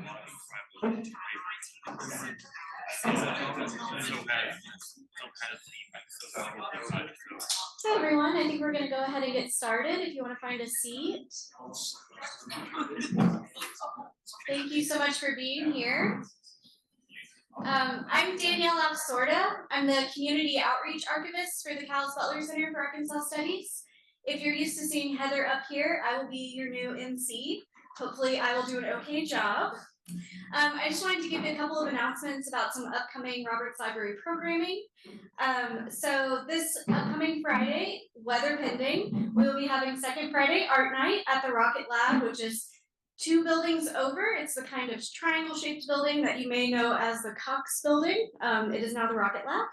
Hi everyone, I think we're going to go ahead and get started if you want to find a seat. Thank you so much for being here. I'm Danielle Lapsorda. I'm the Community Outreach Archivist for the Callis Butler Center for Arkansas Studies. If you're used to seeing Heather up here, I will be your new MC. Hopefully I will do an okay job. I just wanted to give a couple of announcements about some upcoming Roberts Library programming. So this upcoming Friday, weather pending, we will be having Second Friday Art Night at the Rocket Lab, which is 2 buildings over. It's the kind of triangle-shaped building that you may know as the Cox Building. It is now the Rocket Lab.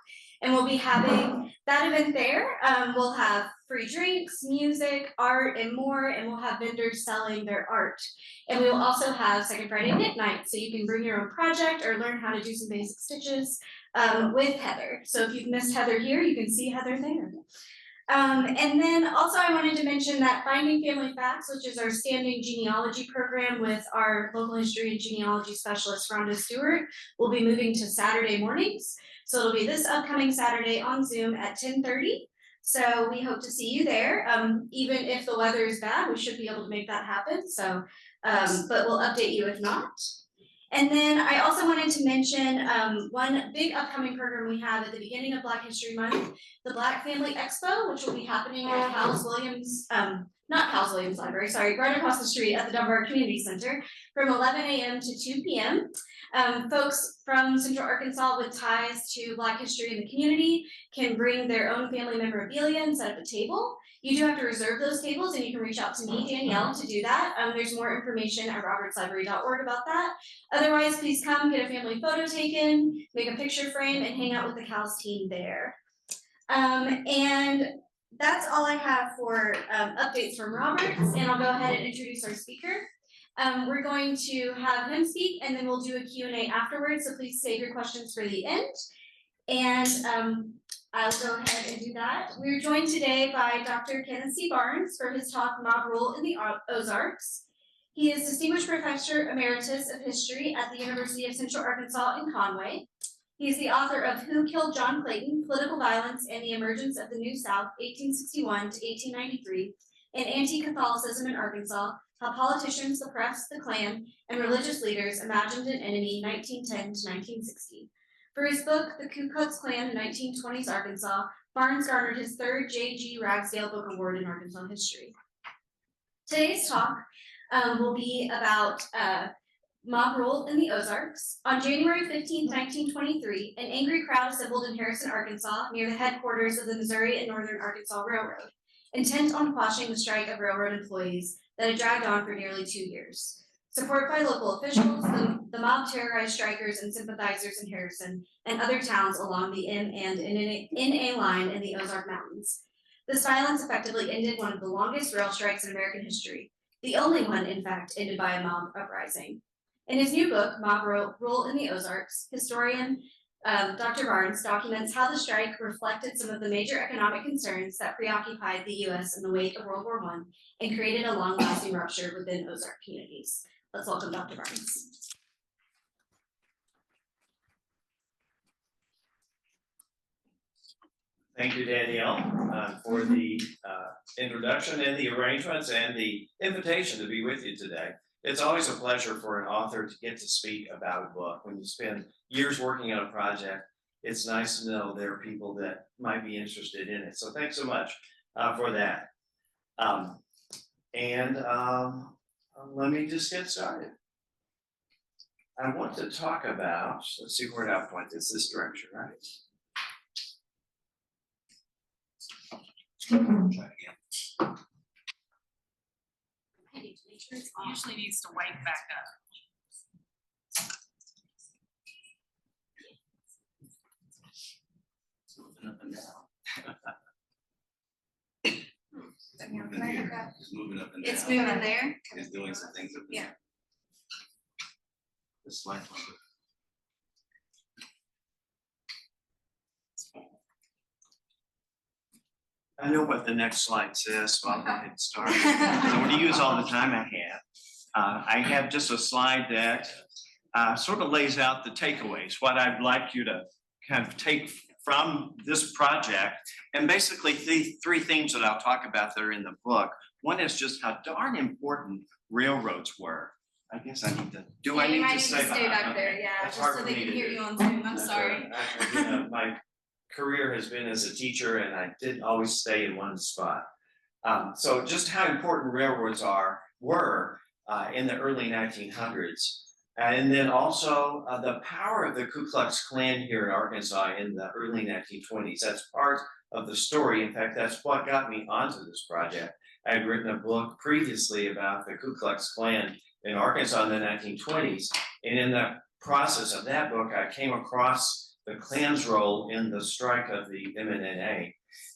And we'll be having that event there. We'll have free drinks, music, art, and more, and we'll have vendors selling their art. And we will also have Second Friday Knit Night, so you can bring your own project or learn how to do some basic stitches with Heather. So if you've missed Heather here, you can see Heather there. And then also I wanted to mention that Finding Family Facts, which is our standing genealogy program with our local history and genealogy specialist, Rhonda Stewart, will be moving to Saturday mornings. So it'll be this upcoming Saturday on Zoom at 10:30. So we hope to see you there. Even if the weather is bad, we should be able to make that happen. So, but we'll update you if not. And then I also wanted to mention one big upcoming program we have at the beginning of Black History Month, the Black Family Expo, which will be happening at Cowles Williams, not Cowles Williams Library, sorry, right across the street at the Dunbar Community Center from 11 a.m. to 2 p.m. Folks from Central Arkansas with ties to Black history in the community can bring their own family memorabilia and set up a table. You do have to reserve those tables, and you can reach out to me, Danielle, to do that. There's more information at robertslibrary.org about that. Otherwise, please come get a family photo taken, make a picture frame, and hang out with the Cowles team there. And that's all I have for updates from Roberts, and I'll go ahead and introduce our speaker. We're going to have him speak, and then we'll do a Q&A afterwards, so please save your questions for the end. And I'll go ahead and do that. We're joined today by Dr. Kenneth C. for his talk, Mob Rule in the Ozarks. He is Distinguished Professor Emeritus of History at the University of Central Arkansas in Conway. He is the author of Who Killed John Clayton? Political Violence and the Emergence of the New South, 1861 to 1893, and Anti-Catholicism in Arkansas, How Politicians, the Press, the Klan, and Religious Leaders Imagined an Enemy, 1910 to 1960. For his book, The Ku Klux Klan in 1920s Arkansas, Barnes garnered his 3rd J.G. Ragsdale Book Award in Arkansas history. Today's talk will be about mob rule in the Ozarks. On January 15, 1923, an angry crowd assembled in Harrison, Arkansas, near the headquarters of the Missouri and Northern Arkansas Railroad, intent on quashing the strike of railroad employees that had dragged on for nearly 2 years. Support by local officials, the mob terrorized strikers and sympathizers in Harrison and other towns along the M&NA line in the Ozark Mountains. This violence effectively ended one of the longest rail strikes in American history, the only one, in fact, ended by a mob uprising. In his new book, Mob Rule in the Ozarks, historian Dr. Barnes documents how the strike reflected some of the major economic concerns that preoccupied the U.S. in the wake of World War I and created a long-lasting rupture within Ozark communities. Let's welcome Dr. Barnes. Thank you, Danielle, for the introduction and the arrangements and the invitation to be with you today. It's always a pleasure for an author to get to speak about a book. When you spend years working on a project, it's nice to know there are people that might be interested in it. So thanks so much for that. Let me just get started. I want to talk about, let's see where I'll point this direction, right? Try again. It usually needs to wake back up. It's moving up and down. It's moving up and down. It's moving there. It's doing some things up there. Yeah. This slide. I know what the next slide says, so I'll go ahead and start. I'm going to use all the time I have. I have just a slide that sort of lays out the takeaways, what I'd like you to kind of take from this project. And basically the three themes that I'll talk about that are in the book. One is just how darn important railroads were. I guess I need to, Yeah, I you need might to need say to stay back there, yeah, That's just hard so for they me can to hear do. you on Zoom, I'm That's sorry. My career has been as a teacher and I didn't always stay in one spot. So just how important railroads were in the early 1900s. And then also the power of the Ku Klux Klan here in Arkansas in the early 1920s. That's part of the story. In fact, that's what got me onto this project. I had written a book previously about the Ku Klux Klan in Arkansas in the 1920s. And in the process of that book, I came across the Klan's role in the strike of the M&NA.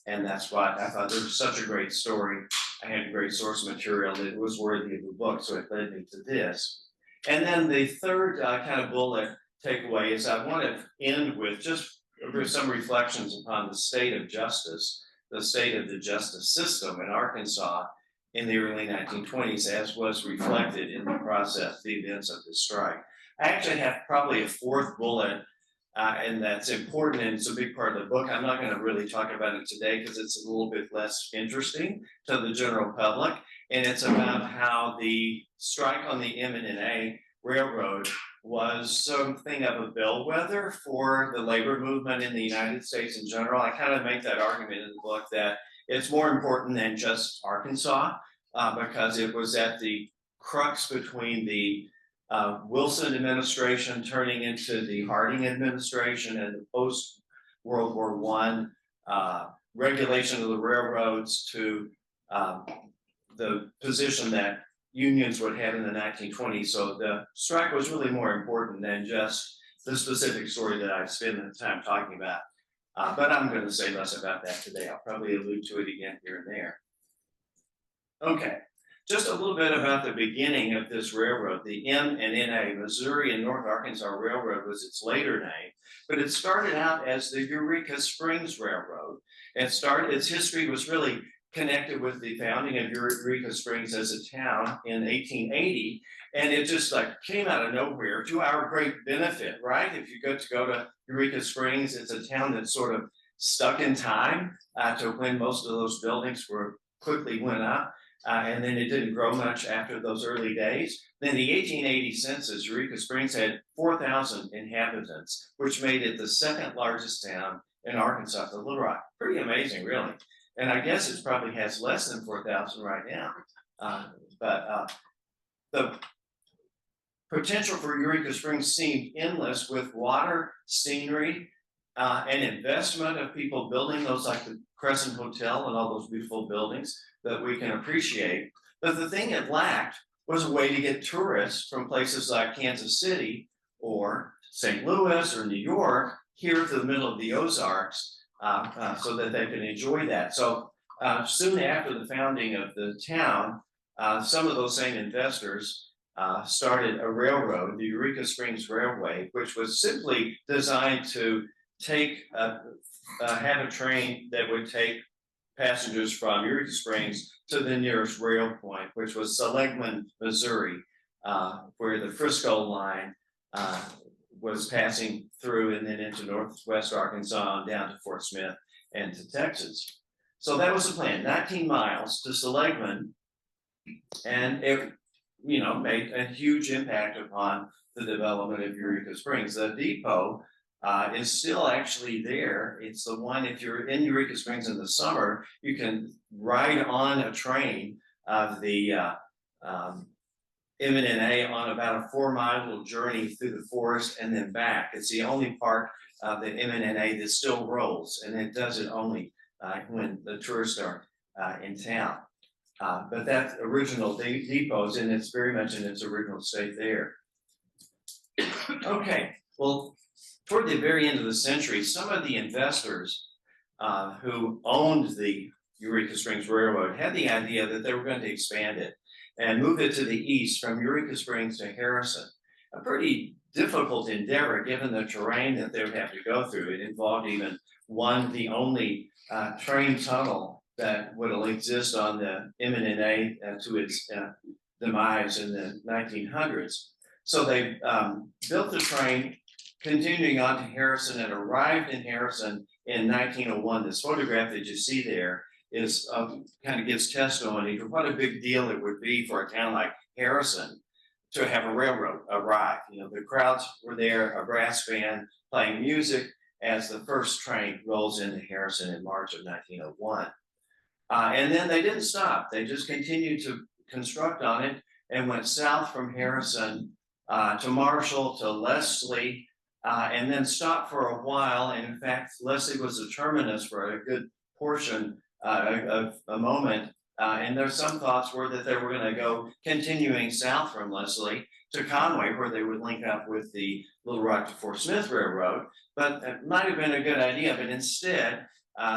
And that's why I thought there was such a great story. I had great source material that was worthy of the book, so it led me to this. And then the third kind of bullet takeaway is I want to end with just some reflections upon the state of justice, the state of the justice system in Arkansas in the early 1920s, as was reflected in the process, the events of the strike. I actually have probably a fourth bullet, and that's important, and it's a big part of the book. I'm not going to really talk about it today because it's a little bit less interesting to the general public. And it's about how the strike on the M&NA Railroad was something of a bellwether for the labor movement in the United States in general. I kind of make that argument in the book that it's more important than just Arkansas, because it was at the crux between the Wilson administration turning into the Harding administration and the post-World War I regulation of the railroads to the position that unions would have in the 1920s. So the strike was really more important than just the specific story that I've spent the time talking about. But I'm going to say less about that today. I'll probably allude to it again here and there. Okay, just a little bit about the beginning of this railroad. The M&NA, Missouri and North Arkansas Railroad, was its later name, but it started out as the Eureka Springs Railroad. Its history was really connected with the founding of Eureka Springs as a town in 1880, and it just like came out of nowhere to our great benefit, right? If you go to Eureka Springs, it's a town that's sort of stuck in time to when most of those buildings quickly went up, and then it didn't grow much after those early days. Then the 1880 census, Eureka Springs had 4,000 inhabitants, which made it the second largest town in Arkansas, the Little Rock. Pretty amazing, really. And I guess it probably has less than 4,000 right now. But the potential for Eureka Springs seemed endless with water, scenery, and investment of people building those like the Crescent Hotel and all those beautiful buildings that we can appreciate. But the thing it lacked was a way to get tourists from places like Kansas City or St. Louis or New York here to the middle of the Ozarks, so that they can enjoy that. So soon after the founding of the town, some of those same investors started a railroad, the Eureka Springs Railway, which was simply designed to have a train that would take passengers from Eureka Springs to the nearest rail point, which was Seligman, Missouri, where the Frisco line was passing through and then into northwest Arkansas and down to Fort Smith and to Texas. So that was the plan, 19 miles to Seligman, and it made a huge impact upon the development of Eureka Springs. The depot is still actually there. It's the one, if you're in Eureka Springs in the summer, you can ride on a train of the M&NA on about a 4-mile little journey through the forest and then back. It's the only part of the M&NA that still rolls, and it does it only when the tourists are in town. But that original depot is and it's very much in its original state there. Okay, well, toward the very end of the century, some of the investors who owned the Eureka Springs Railroad had the idea that they were going to expand it and move it to the east from Eureka Springs to Harrison. A pretty difficult endeavor given the terrain that they would have to go through. It involved even the only train tunnel that would exist on the M&NA to its demise in the 1900s. So they built the train, continuing on to Harrison, and arrived in Harrison in 1901. This photograph that you see there is kind of gives testimony to what a big deal it would be for a town like Harrison to have a railroad arrive. You know, the crowds were there, a brass band playing music as the first train rolls into Harrison in March of 1901. And then they didn't stop. They just continued to construct on it and went south from Harrison to Marshall, to Leslie, and then stopped for a while. And in fact, Leslie was the terminus for a good portion of a moment. And there's some thoughts were that they were going to go continuing south from Leslie to Conway, where they would link up with the Little Rock to Fort Smith Railroad. But it might have been a good idea, but instead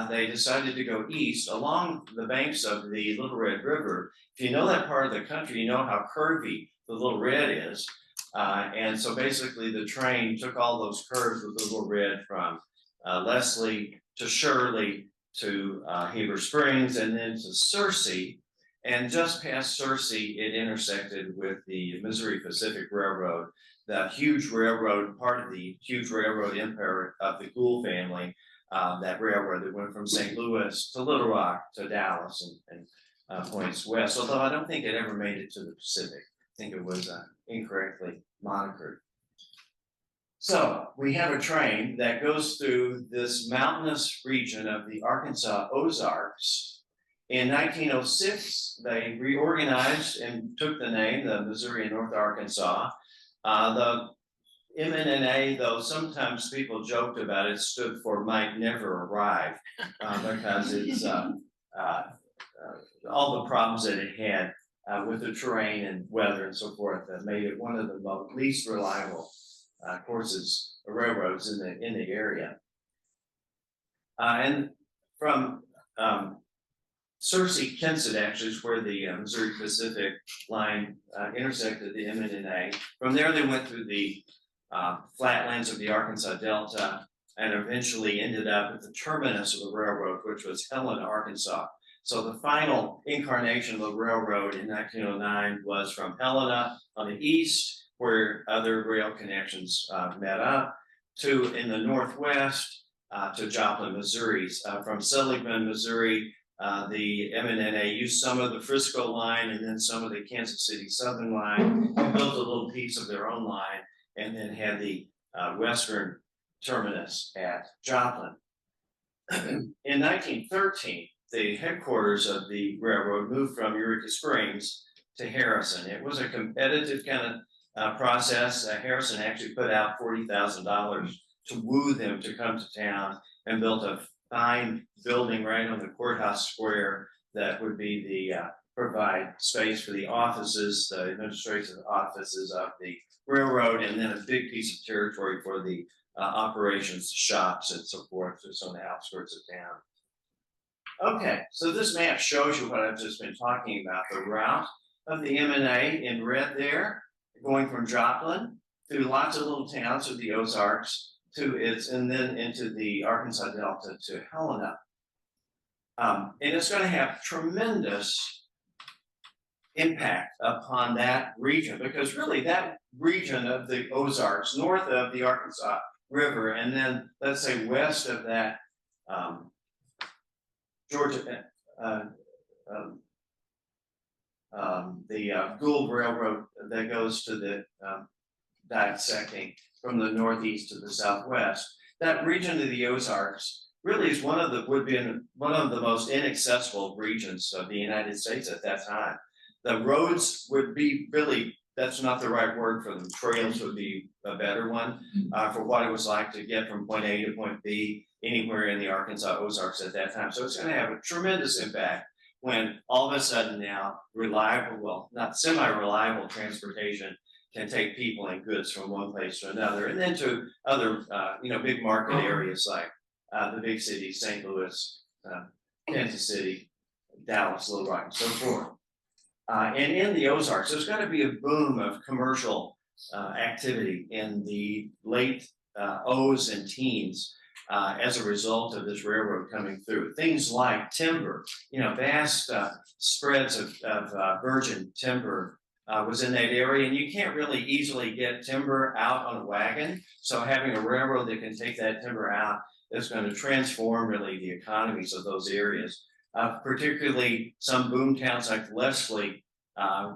they decided to go east along the banks of the Little Red River. If you know that part of the country, you know how curvy the Little Red is. And so basically the train took all those curves with the Little Red from Leslie to Shirley to Heber Springs and then to Searcy. And just past Searcy, it intersected with the Missouri Pacific Railroad, the huge railroad, part of the huge railroad empire of the Gould family, that railroad that went from St. Louis to Little Rock to Dallas and points west, although I don't think it ever made it to the Pacific. I think it was incorrectly monikered. So we have a train that goes through this mountainous region of the Arkansas Ozarks. In 1906, they reorganized and took the name, the Missouri and North Arkansas. The M&NA, though sometimes people joked about it, stood for might never arrive, because it's all the problems that it had with the terrain and weather and so forth that made it one of the least reliable courses or railroads in the area. And from Searcy, Kensett actually is where the Missouri Pacific line intersected the M&NA. From there, they went through the flatlands of the Arkansas Delta and eventually ended up at the terminus of the railroad, which was Helena, Arkansas. So the final incarnation of the railroad in 1909 was from Helena on the east, where other rail connections met up, to in the northwest to Joplin, Missouri. From Seligman, Missouri, the M&NA used some of the Frisco line and then some of the Kansas City Southern line, and built a little piece of their own line, and then had the western terminus at Joplin. In 1913, the headquarters of the railroad moved from Eureka Springs to Harrison. It was a competitive kind of process. Harrison actually put out $40,000 to woo them to come to town, and built a fine building right on the courthouse square that would be the provide space for the offices, the administrative offices of the railroad, and then a big piece of territory for the operations, shops, and so forth, just on the outskirts of town. Okay, so this map shows you what I've just been talking about, the route of the M&A in red there, going from Joplin through lots of little towns of the Ozarks to its, and then into the Arkansas Delta to Helena. And it's going to have tremendous impact upon that region, because really that region of the Ozarks, north of the Arkansas River, and then let's say west of that Georgia, the Gould Railroad that goes to the dissecting from the northeast to the southwest. That region of the Ozarks really is one of the most inaccessible regions of the United States at that time. The roads would be really, that's not the right word for them. Trails would be a better one for what it was like to get from point A to point B anywhere in the Arkansas Ozarks at that time. So it's going to have a tremendous impact when all of a sudden now reliable, well, not semi-reliable transportation can take people and goods from one place to another, and then to other, big market areas like the big cities, St. Louis, Kansas City, Dallas, Little Rock, and so forth. And in the Ozarks, there's going to be a boom of commercial activity in the late O's and teens as a result of this railroad coming through. Things like timber, vast spreads of virgin timber was in that area, and you can't really easily get timber out on a wagon. So having a railroad that can take that timber out is going to transform really the economies of those areas. Particularly some boom towns like Leslie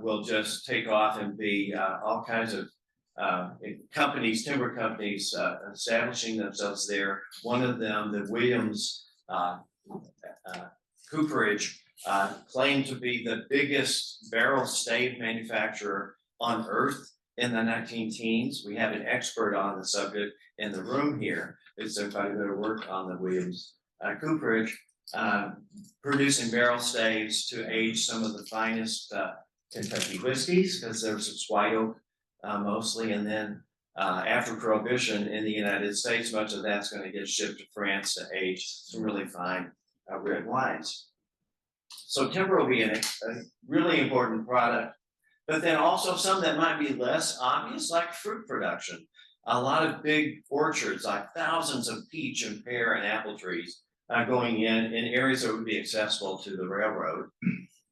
will just take off and be all kinds of companies, timber companies, establishing themselves there. One of them, the Williams cooperage, claimed to be the biggest barrel stave manufacturer on earth in the 19-teens. We have an expert on the subject in the room here. It's quite a bit of work on the Williams cooperage, producing barrel staves to age some of the finest Kentucky whiskeys, because there's white oak mostly, and then after Prohibition in the United States, much of that's going to get shipped to France to age some really fine red wines. So timber will be a really important product, but then also some that might be less obvious, like fruit production. A lot of big orchards, like thousands of peach and pear and apple trees going in areas that would be accessible to the railroad.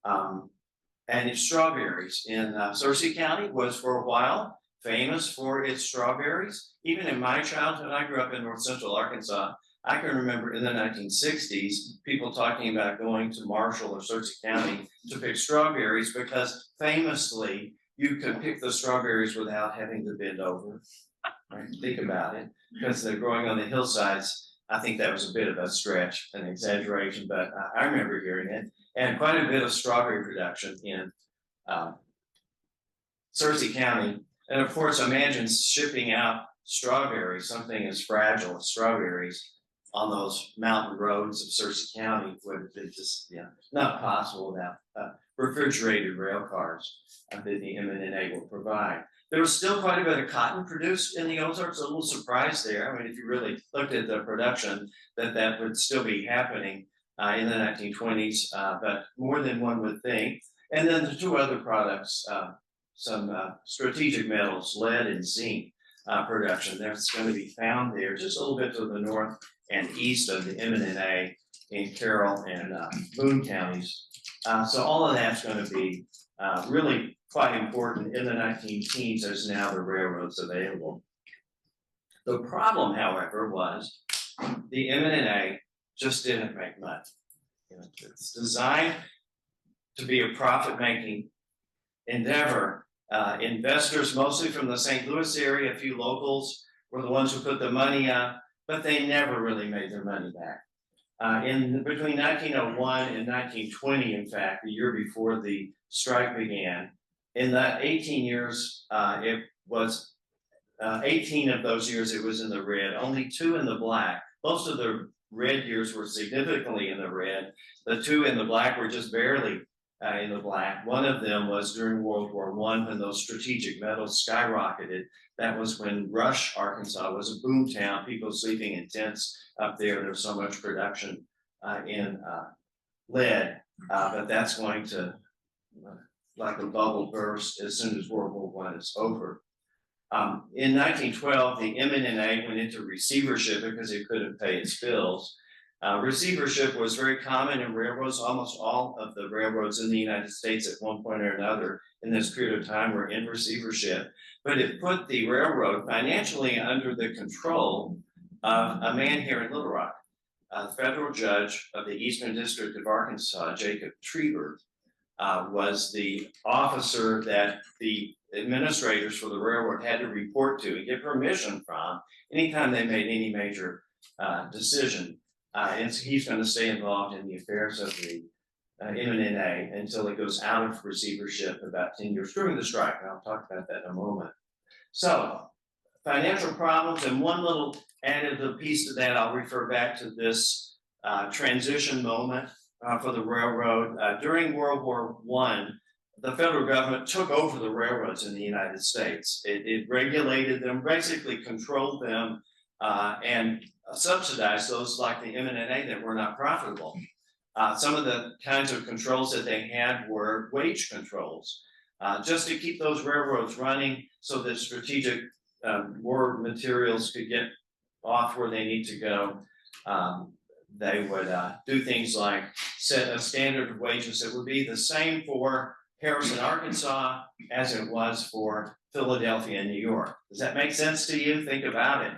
And it's strawberries in Searcy County was for a while famous for its strawberries. Even in my childhood, I grew up in north central Arkansas. I can remember in the 1960s, people talking about going to Marshall or Searcy County to pick strawberries, because famously you could pick the strawberries without having to bend over. Right? Think about it, because they're growing on the hillsides. I think that was a bit of a stretch, an exaggeration, but I remember hearing it. And quite a bit of strawberry production in Searcy County. And of course, imagine shipping out strawberries, something as fragile as strawberries, on those mountain roads of Searcy County would be just not possible without refrigerated rail cars that the M&NA will provide. There was still quite a bit of cotton produced in the Ozarks. A little surprise there. I mean, if you really looked at the production, that would still be happening in the 1920s, but more than one would think. And then the two other products, some strategic metals, lead and zinc production. That's going to be found there just a little bit to the north and east of the M&NA in Carroll and Boone counties. So all of that's going to be really quite important in the 19-teens as now the railroads available. The problem, however, was the M&NA just didn't make money. It's designed to be a profit-making endeavor. Investors, mostly from the St. Louis area, a few locals, were the ones who put the money up, but they never really made their money back. Between 1901 and 1920, in fact, the year before the strike began, in that 18 years, it was 18 of those years it was in the red, only 2 in the black. Most of the red years were significantly in the red. The 2 in the black were just barely in the black. One of them was during World War I, when those strategic metals skyrocketed. That was when Rush, Arkansas was a boom town, people sleeping in tents up there. There was so much production in lead, but that's going to, like a bubble burst as soon as World War I is over. In 1912, the M&NA went into receivership because it couldn't pay its bills. Receivership was very common in railroads. Almost all of the railroads in the United States at one point or another in this period of time were in receivership, but it put the railroad financially under the control of a man here in Little Rock, a federal judge of the Eastern District of Arkansas, Jacob Trieber, was the officer that the administrators for the railroad had to report to and get permission from anytime they made any major decision. And so he's going to stay involved in the affairs of the M&NA until it goes out of receivership about 10 years during the strike. And I'll talk about that in a moment. So financial problems, and one little added piece to that, I'll refer back to this transition moment for the railroad. During World War I, the federal government took over the railroads in the United States. It regulated them, basically controlled them, and subsidized those like the M&NA that were not profitable. Some of the kinds of controls that they had were wage controls, just to keep those railroads running so that strategic war materials could get off where they need to go. They would do things like set a standard of wages that would be the same for Harrison, Arkansas, as it was for Philadelphia and New York. Does that make sense to you? Think about it.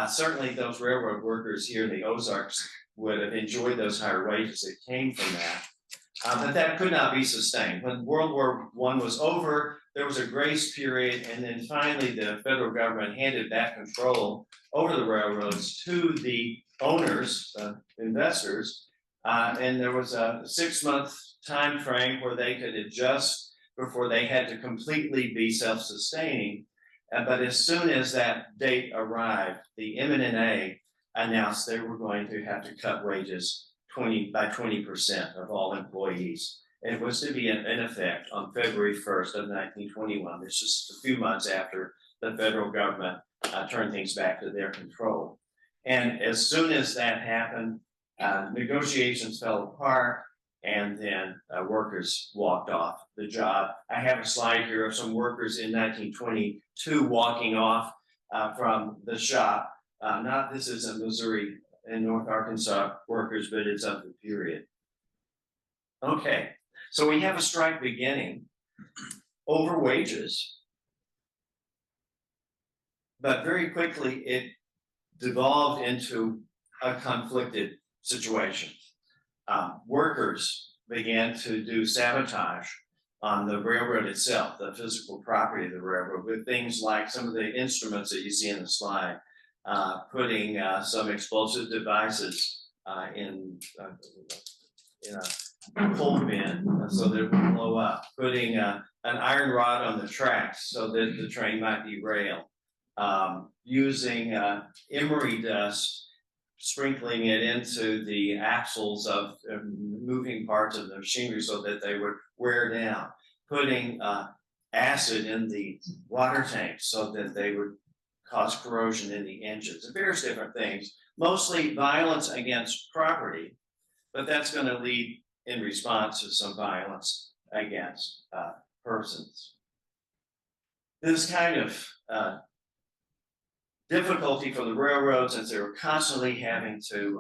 Certainly those railroad workers here in the Ozarks would have enjoyed those higher wages that came from that. But that could not be sustained. When World War I was over, there was a grace period, and then finally the federal government handed back control over the railroads to the owners, investors, and there was a 6-month time frame where they could adjust before they had to completely be self-sustaining. But as soon as that date arrived, the M&NA announced they were going to have to cut wages 20% of all employees. And it was to be in effect on February 1st of 1921. It's just a few months after the federal government turned things back to their control. And as soon as that happened, negotiations fell apart, and then workers walked off the job. I have a slide here of some workers in 1922 walking off from the shop. This isn't Missouri and North Arkansas workers, but it's of the period. Okay, so we have a strike beginning over wages, but very quickly it devolved into a conflicted situation. Workers began to do sabotage on the railroad itself, the physical property of the railroad, with things like some of the instruments that you see in the slide, putting some explosive devices in a coal bin so that it would blow up, putting an iron rod on the tracks so that the train might derail, using emery dust, sprinkling it into the axles of moving parts of the machinery so that they would wear down, putting acid in the water tanks so that they would cause corrosion in the engines, and various different things, mostly violence against property, but that's going to lead in response to some violence against persons. This kind of difficulty for the railroads, since they were constantly having to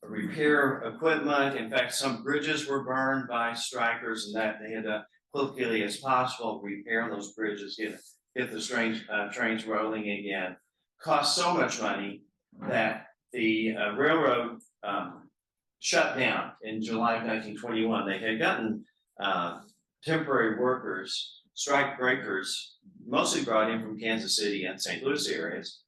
repair equipment. In fact, some bridges were burned by strikers, and that they had to quickly as possible repair those bridges, get the trains rolling again. Cost so much money that the railroad shut down in July of 1921. They had gotten temporary workers, strike breakers, mostly brought in from Kansas City and St. Louis areas,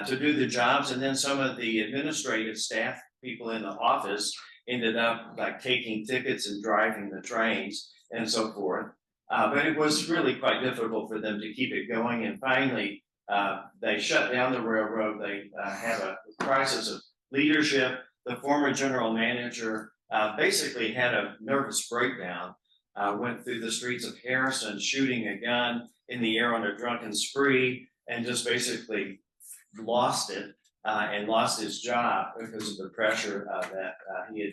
to do the jobs, and then some of the administrative staff people in the office ended up like taking tickets and driving the trains and so forth. But it was really quite difficult for them to keep it going, and finally they shut down the railroad. They had a crisis of leadership. The former general manager basically had a nervous breakdown, went through the streets of Harrison shooting a gun in the air on a drunken spree, and just basically lost it and lost his job because of the pressure that he had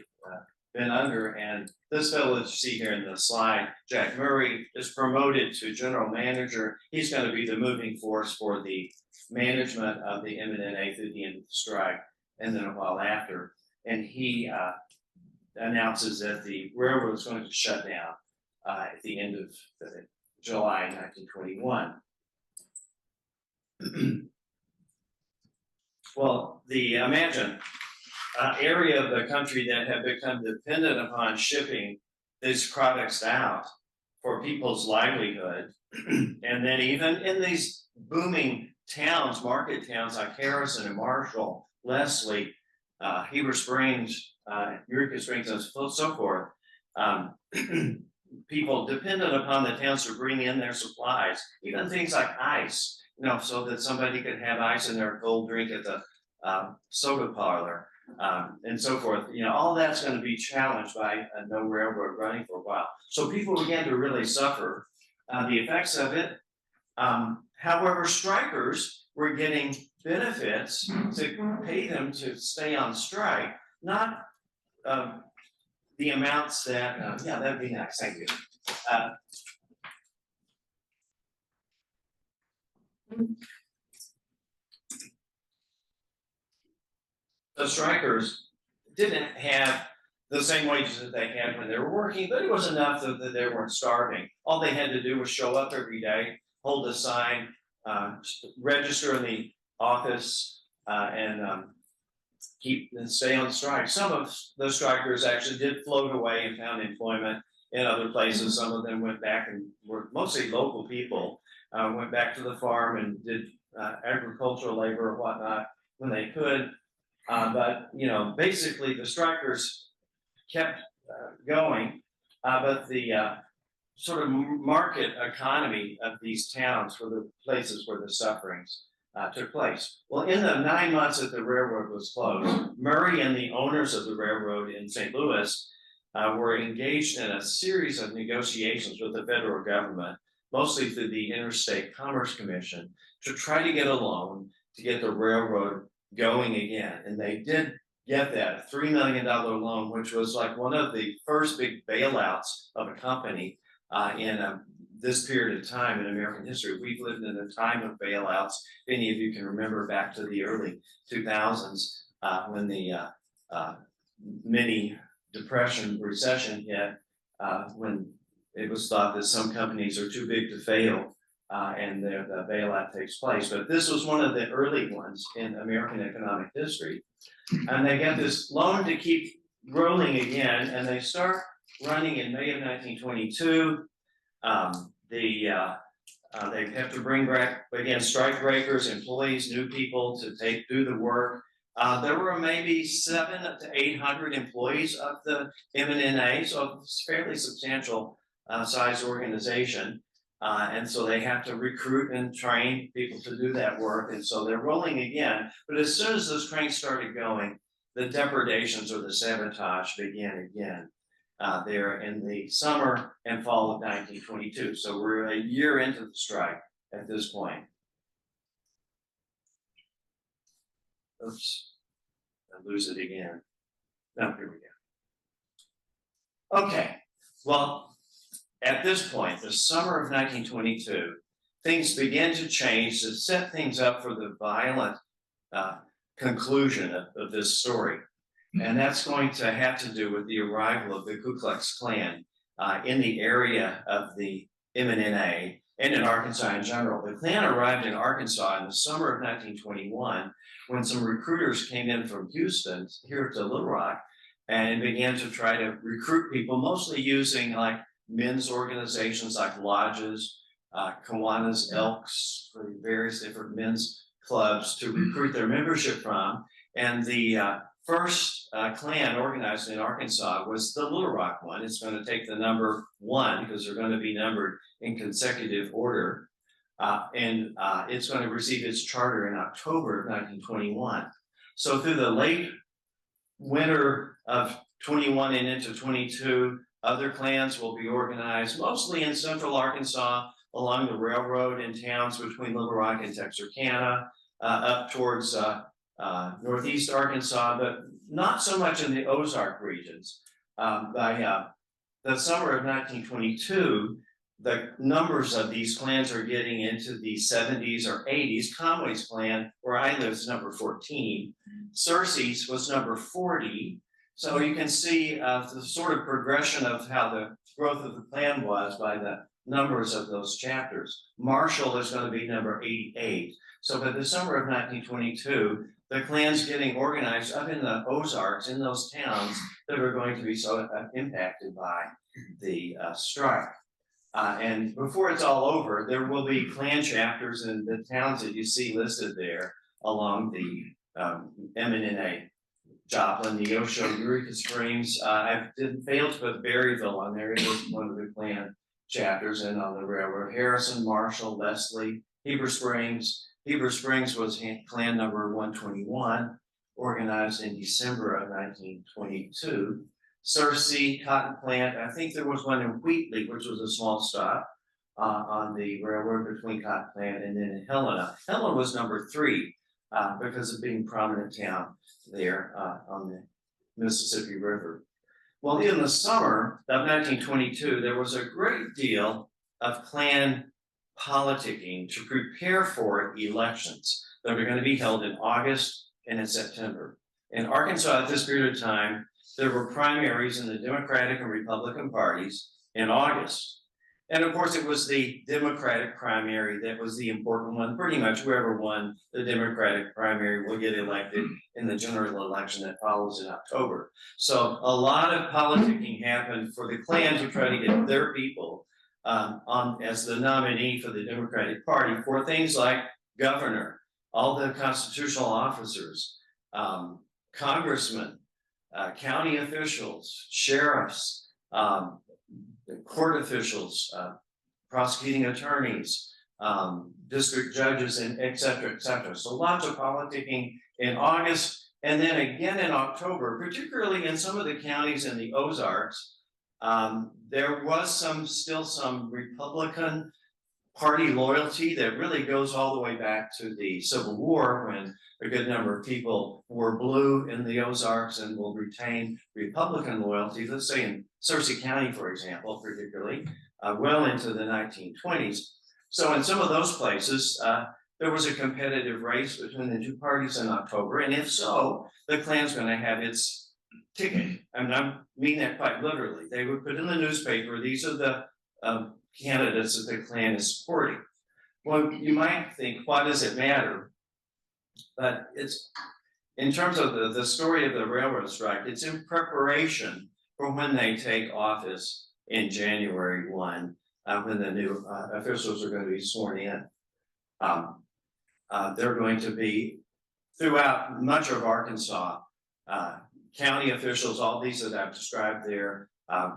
been under. And this fellow that you see here in the slide, Jack Murray, is promoted to general manager. He's going to be the moving force for the management of the M&NA through the end of the strike, and then a while after. And he announces that the railroad is going to shut down at the end of July 1921. Well, imagine area of the country that have become dependent upon shipping these products out for people's livelihood. And then even in these booming towns, market towns like Harrison and Marshall, Leslie, Heber Springs, Eureka Springs, and so forth, people dependent upon the towns to bring in their supplies, even things like ice, so that somebody could have ice in their cold drink at the soda parlor, and so forth. All that's going to be challenged by no railroad running for a while. So people began to really suffer the effects of it. However, strikers were getting benefits to pay them to stay on strike, not the amounts that, that'd be nice, thank you. The strikers didn't have the same wages that they had when they were working, but it was enough that they weren't starving. All they had to do was show up every day, hold a sign, register in the office, and keep and stay on strike. Some of the strikers actually did float away and found employment in other places. Some of them went back and were mostly local people, went back to the farm and did agricultural labor or whatnot when they could. But basically the strikers kept going, but the sort of market economy of these towns were the places where the sufferings took place. Well, in the 9 months that the railroad was closed, Murray and the owners of the railroad in St. Louis were engaged in a series of negotiations with the federal government, mostly through the Interstate Commerce Commission, to try to get a loan to get the railroad going again. And they did get that, a $3 million loan, which was like one of the first big bailouts of a company in this period of time in American history. We've lived in a time of bailouts. If any of you can remember back to the early 2000s when the mini depression recession hit, when it was thought that some companies are too big to fail and the bailout takes place. But this was one of the early ones in American economic history. And they get this loan to keep rolling again, and they start running in May of 1922. They have to bring back, again, strike breakers, employees, new people to do the work. There were maybe 700 to 800 employees of the M&NA, so it's a fairly substantial size organization. And so they have to recruit and train people to do that work. And so they're rolling again. But as soon as those trains started going, the depredations or the sabotage began again. There in the summer and fall of 1922. So we're a year into the strike at this point. Oops, I lose it again. No, here we go. Okay, well, at this point, the summer of 1922, things began to change to set things up for the violent conclusion of this story. And that's going to have to do with the arrival of the Ku Klux Klan in the area of the M&NA and in Arkansas in general. The Klan arrived in Arkansas in the summer of 1921 when some recruiters came in from Houston here to Little Rock and began to try to recruit people, mostly using like men's organizations like lodges, Kiwanis, Elks, various different men's clubs to recruit their membership from. And the first Klan organized in Arkansas was the Little Rock one. It's going to take the number 1 because they're going to be numbered in consecutive order. And it's going to receive its charter in October of 1921. So through the late winter of 21 and into 22, other clans will be organized, mostly in central Arkansas, along the railroad in towns between Little Rock and Texarkana, up towards northeast Arkansas, but not so much in the Ozark regions. By the summer of 1922, the numbers of these clans are getting into the 70s or 80s. Conway's clan, where I live, is number 14. Searcy's was number 40. So you can see the sort of progression of how the growth of the clan was by the numbers of those chapters. Marshall is going to be number 88. So by the summer of 1922, the clan's getting organized up in the Ozarks, in those towns that are going to be so impacted by the strike. And before it's all over, there will be clan chapters in the towns that you see listed there along the M&NA. Joplin, Neosho, Eureka Springs. I failed to put Berryville on there. It was one of the clan chapters and on the railroad. Harrison, Marshall, Leslie, Heber Springs. Heber Springs was clan number 121, organized in December of 1922. Searcy, Cotton Plant. I think there was one in Wheatley, which was a small stop on the railroad between Cotton Plant and then in Helena. Helena was number 3 because of being a prominent town there on the Mississippi River. Well, in the summer of 1922, there was a great deal of Klan politicking to prepare for elections that are going to be held in August and in September. In Arkansas at this period of time, there were primaries in the Democratic and Republican parties in August. And of course, it was the Democratic primary that was the important one. Pretty much whoever won the Democratic primary will get elected in the general election that follows in October. So a lot of politicking happened for the Klan to try to get their people on as the nominee for the Democratic Party for things like governor, all the constitutional officers, congressmen, county officials, sheriffs, court officials, prosecuting attorneys, district judges, and et cetera, et cetera. So lots of politicking in August, and then again in October, particularly in some of the counties in the Ozarks. There was still some Republican Party loyalty that really goes all the way back to the Civil War, when a good number of people were blue in the Ozarks and will retain Republican loyalty. Let's say in Searcy County, for example, particularly, well into the 1920s. So in some of those places, there was a competitive race between the two parties in October, and if so, the Klan's going to have its ticket. And I mean that quite literally. They would put in the newspaper, these are the candidates that the Klan is supporting. Well, you might think, why does it matter? But it's, in terms of the story of the railroad strike, it's in preparation for when they take office in January 1, when the new officials are going to be sworn in. They're going to be throughout much of Arkansas, county officials, all these that I've described there,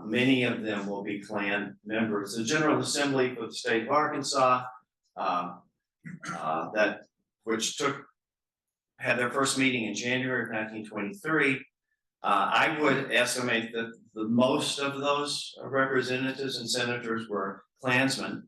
many of them will be Klan members. The General Assembly for the state of Arkansas, had their first meeting in January of 1923. I would estimate that the most of those representatives and senators were Klansmen.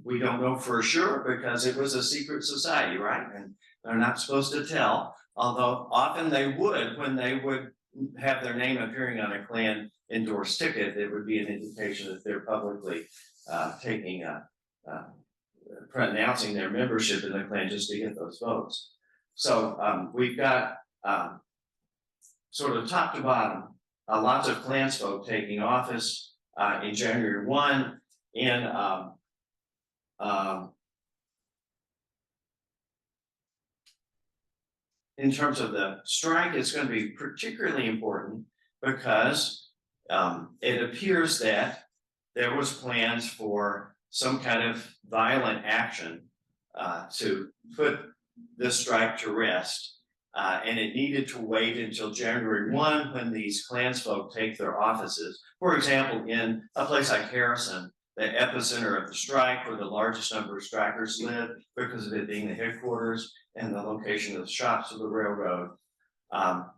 We don't know for sure because it was a secret society, right? And they're not supposed to tell, although often they would, when they would have their name appearing on a Klan endorsed ticket, it would be an indication that they're publicly pronouncing their membership in the Klan just to get those votes. So we've got sort of top to bottom, lots of Klansfolk taking office in January 1, and in terms of the strike, it's going to be particularly important because it appears that there was plans for some kind of violent action to put this strike to rest. And it needed to wait until January 1 when these Klansfolk take their offices. For example, in a place like Harrison, the epicenter of the strike, where the largest number of strikers live because of it being the headquarters and the location of the shops of the railroad.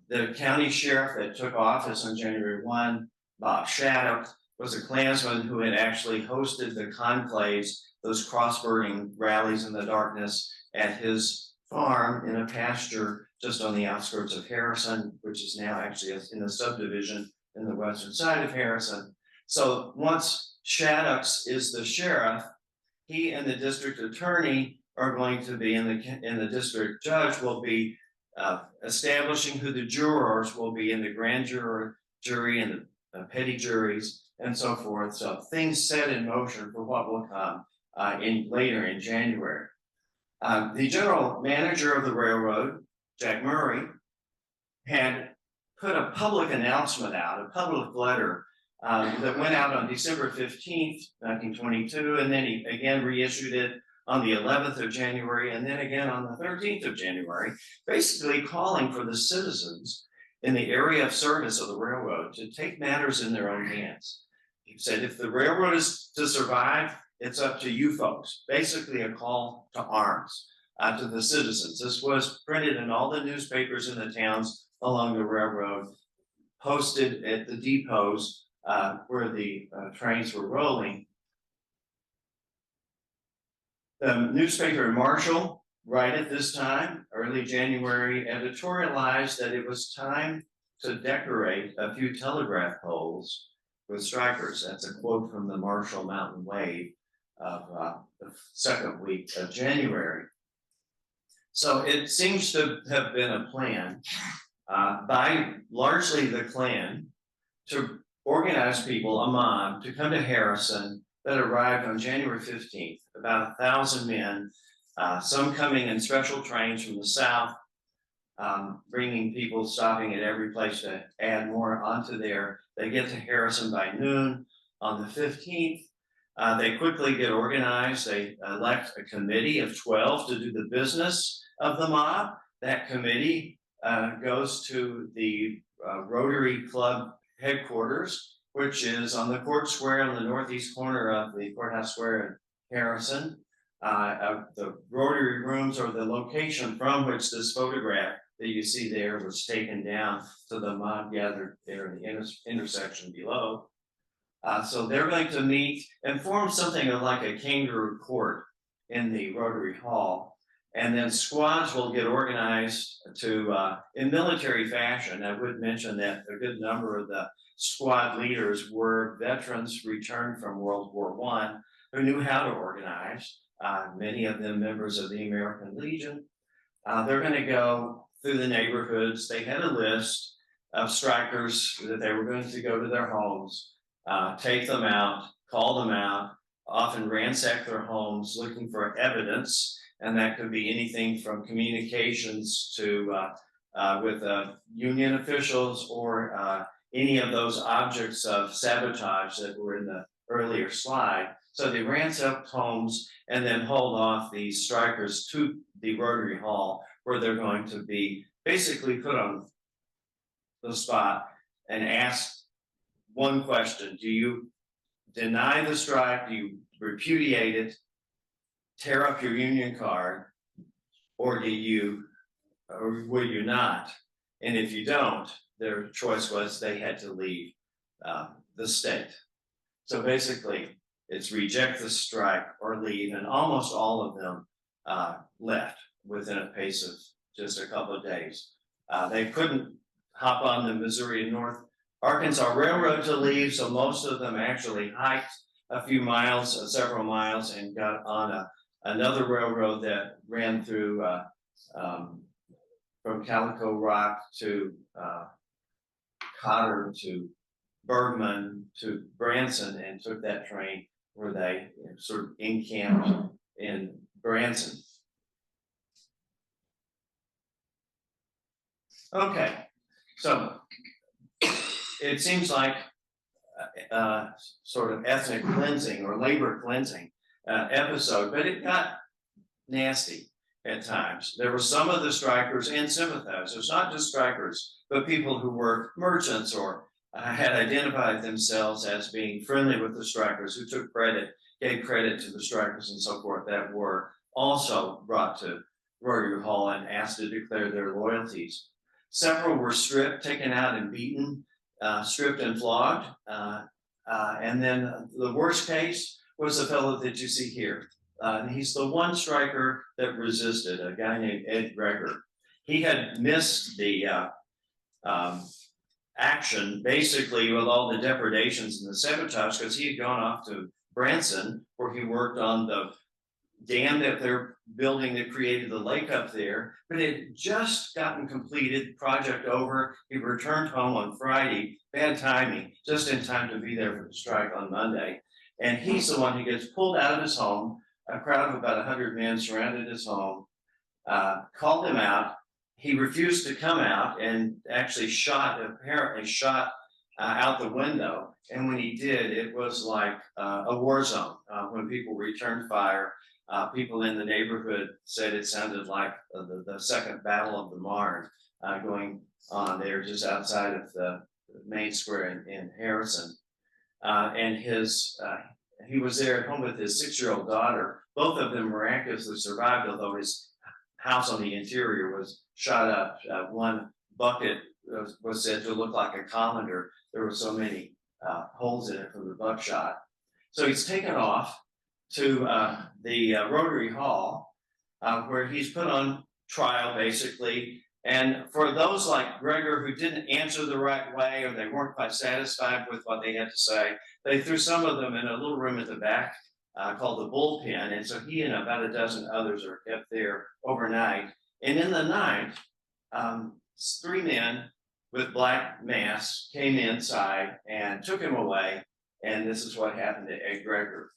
The county sheriff that took office on January 1, Bob Shattuck, was a Klansman who had actually hosted the conclaves, those cross-burning rallies in the darkness at his farm in a pasture just on the outskirts of Harrison, which is now actually in a subdivision in the western side of Harrison. So once Shattuck's is the sheriff, he and the district attorney are going to be, and the district judge will be establishing who the jurors will be in the grand jury and the petty juries and so forth. So things set in motion for what will come later in January. The general manager of the railroad, Jack Murray, had put a public announcement out, a public letter that went out on December 15th, 1922, and then he again reissued it on the 11th of January, and then again on the 13th of January, basically calling for the citizens in the area of service of the railroad to take matters in their own hands. He said, if the railroad is to survive, it's up to you folks. Basically a call to arms to the citizens. This was printed in all the newspapers in the towns along the railroad, posted at the depots where the trains were rolling. The newspaper Marshall, right at this time, early January, editorialized that it was time to decorate a few telegraph poles with strikers. That's a quote from the Marshall Mountain Wave of the second week of January. So it seems to have been a plan by largely the Klan to organize people, a mob, to come to Harrison that arrived on January 15th, about 1,000 men, some coming in special trains from the south, bringing people, stopping at every place to add more onto there. They get to Harrison by noon on the 15th. They quickly get organized. They elect a committee of 12 to do the business of the mob. That committee goes to the Rotary Club headquarters, which is on the Court Square on the northeast corner of the Courthouse Square in Harrison. The Rotary rooms are the location from which this photograph that you see there was taken down, so the mob gathered there in the intersection below. So they're going to meet and form something like a kangaroo court in the Rotary Hall. And then squads will get organized to, in military fashion. I would mention that a good number of the squad leaders were veterans returned from World War I who knew how to organize, many of them members of the American Legion. They're going to go through the neighborhoods. They had a list of strikers that they were going to go to their homes, take them out, call them out, often ransack their homes looking for evidence. And that could be anything from communications to with union officials or any of those objects of sabotage that were in the earlier slide. So they ransack homes and then hold off these strikers to the Rotary Hall, where they're going to be basically put on the spot and asked one question: do you deny the strike? Do you repudiate it? Tear up your union card, or will you not? And if you don't, their choice was they had to leave the state. So basically, it's reject the strike or leave, and almost all of them left within a pace of just a couple of days. They couldn't hop on the Missouri and North Arkansas Railroad to leave, so most of them actually hiked a few miles, several miles, and got on another railroad that ran through from Calico Rock to Cotter to Bergman to Branson, and took that train where they sort of encamped in Branson. Okay, so it seems like sort of ethnic cleansing or labor cleansing episode, but it got nasty at times. There were some of the strikers and sympathizers, not just strikers, but people who were merchants or had identified themselves as being friendly with the strikers, who took credit, gave credit to the strikers and so forth, that were also brought to Rotary Hall and asked to declare their loyalties. Several were stripped, taken out and beaten, stripped and flogged. And then the worst case was the fellow that you see here. He's the one striker that resisted, a guy named Ed Greger. He had missed the action, basically, with all the depredations and the sabotage, because he had gone off to Branson, where he worked on the dam that they're building that created the lake up there, but it had just gotten completed, project over. He returned home on Friday, bad timing, just in time to be there for the strike on Monday. And he's the one who gets pulled out of his home. A crowd of about 100 men surrounded his home, called him out. He refused to come out and actually apparently shot out the window. And when he did, it was like a war zone. When people returned fire, people in the neighborhood said it sounded like the Second Battle of the Marne going on there just outside of the main square in Harrison. And he was there at home with his 6-year-old daughter. Both of them miraculously survived, although his house on the interior was shot up. One bucket was said to look like a colander. There were so many holes in it from the buckshot. So he's taken off to the Rotary Hall, where he's put on trial, basically. And for those like Greger who didn't answer the right way, or they weren't quite satisfied with what they had to say, they threw some of them in a little room at the back called the bullpen. And so he and about a dozen others are kept there overnight. And in the night, three men with black masks came inside and took him away. And this is what happened to Ed Greger.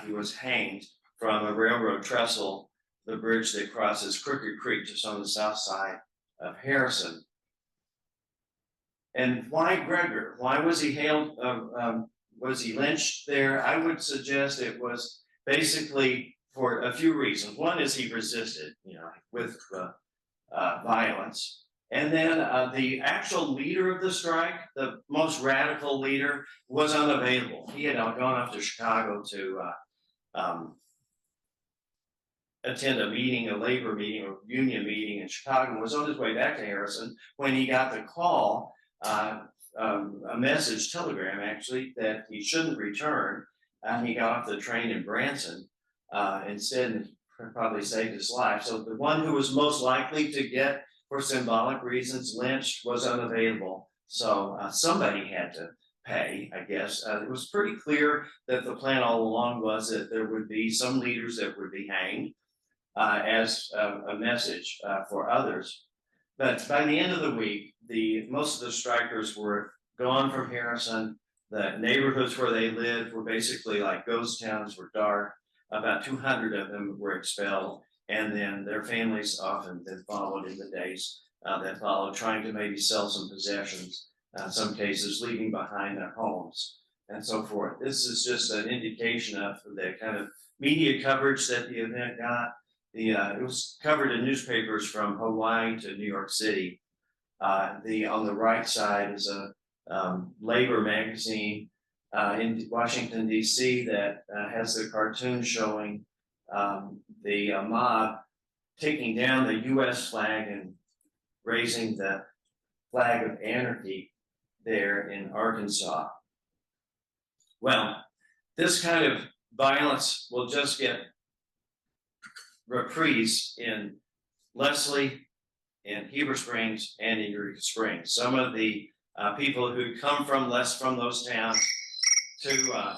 He was hanged from a railroad trestle, the bridge that crosses Crooked Creek just on the south side of Harrison. And why Greger? Why was he hailed? Was he lynched there? I would suggest it was basically for a few reasons. One is he resisted, with violence. And then the actual leader of the strike, the most radical leader, was unavailable. He had gone off to Chicago to attend a meeting, a labor meeting or union meeting in Chicago, and was on his way back to Harrison when he got the call, a message, telegram actually, that he shouldn't return. And he got off the train in Branson instead, probably saved his life. So the one who was most likely to get, for symbolic reasons, lynched was unavailable. So somebody had to pay, I guess. It was pretty clear that the plan all along was that there would be some leaders that would be hanged as a message for others. But by the end of the week, most of the strikers were gone from Harrison. The neighborhoods where they lived were basically like ghost towns, were dark. About 200 of them were expelled. And then their families often then followed in the days that followed, trying to maybe sell some possessions, in some cases leaving behind their homes and so forth. This is just an indication of the kind of media coverage that the event got. It was covered in newspapers from Hawaii to New York City. On the right side is a labor magazine in Washington, D.C. that has the cartoon showing the mob taking down the U.S. flag and raising the flag of anarchy there in Arkansas. Well, this kind of violence will just get reprised in Leslie, in Heber Springs, and in Eureka Springs. Some of the people who come from those towns to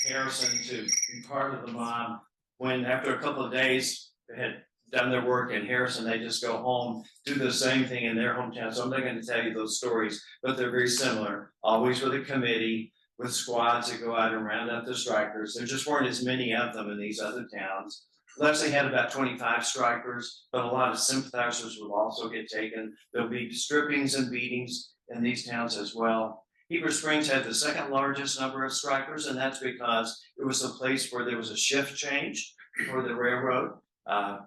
Harrison to be part of the mob, when after a couple of days they had done their work in Harrison, they just go home, do the same thing in their hometown. So I'm not going to tell you those stories, but they're very similar, always with a committee, with squads that go out and round up the strikers. There just weren't as many of them in these other towns. Leslie had about 25 strikers, but a lot of sympathizers will also get taken. There'll be strippings and beatings in these towns as well. Heber Springs had the second largest number of strikers, and that's because it was a place where there was a shift change for the railroad.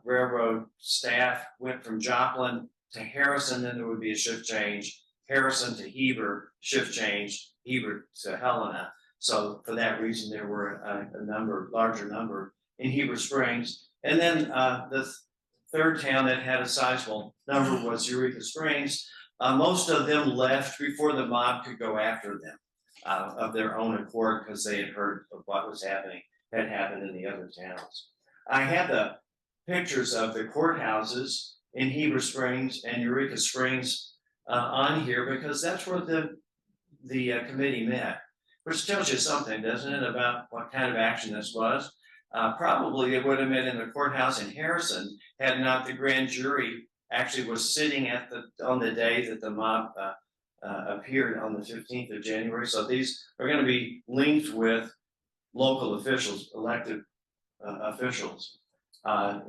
Railroad staff went from Joplin to Harrison, then there would be a shift change. Harrison to Heber, shift change. Heber to Helena. So for that reason, there were a larger number in Heber Springs. And then the third town that had a sizable number was Eureka Springs. Most of them left before the mob could go after them of their own accord, because they had heard of what was happening, had happened in the other towns. I have the pictures of the courthouses in Heber Springs and Eureka Springs on here, because that's where the committee met, which tells you something, doesn't it, about what kind of action this was. Probably it would have met in the courthouse in Harrison had not the grand jury actually was sitting on the day that the mob appeared on the 15th of January. So these are going to be linked with local officials, elected officials.